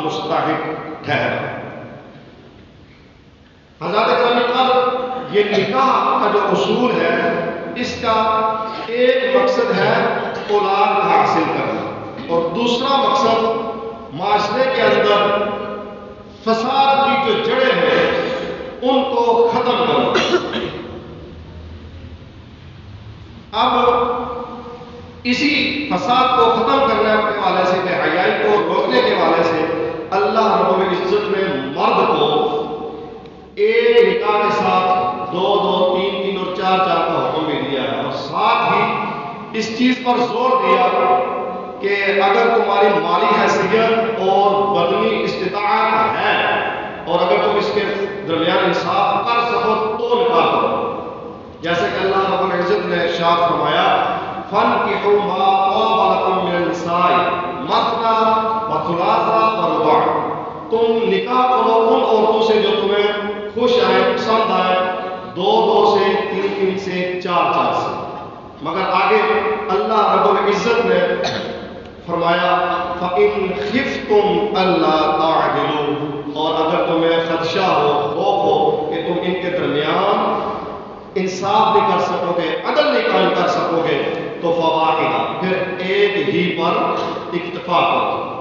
مستحق ٹھہرا۔ حضرات اکرام قدر، یہ نکاح کا جو اصول ہے اس کا ایک مقصد ہے اولاد حاصل کرنا، اور دوسرا مقصد معاشرے کے اندر فساد کی جو جڑیں ہیں ان کو ختم کرنا۔ اب اسی فساد کو ختم کرنے کے والے سے، بے حیائی کو روکنے کے والے سے، اللہ رب العزت نے مرد کو ایک نکاح کے ساتھ دو دو، تین تین اور چار چار کا حکم بھی دیا ہے، اور ساتھ ہی اس چیز پر زور دیا کہ اگر تمہاری مالی حیثیت اور بدنی استطاعت ہے اور اگر تم اس کے درمیان انصاف کر سکو تو نکاح کرو، جیسے کہ اللہ رب العزت نے ارشاد فرمایا فَانْكِحُوا مَا طَابَ لَكُم مِّنَ النِّسَاءِ مَثْنَىٰ وَثُلَاثَ وَرُبَاعَ، تم نکاح کرو ان عورتوں سے جو تمہیں خوش آئے، پسند آئے، دو دو سے، تین تین سے، چار چار سے۔ مگر آگے اللہ رب العزت نے فرمایا فَإِنْ خِفْتُمْ أَلَّا تَعْدِلُوا، اور اگر تمہیں خدشہ ہو، خوف ہو کہ تم ان کے درمیان انصاف نہیں کر سکو گے، عدل نہیں قائم کر سکو گے، تو فواحدہ، پھر ایک ہی پر اکتفا کرو۔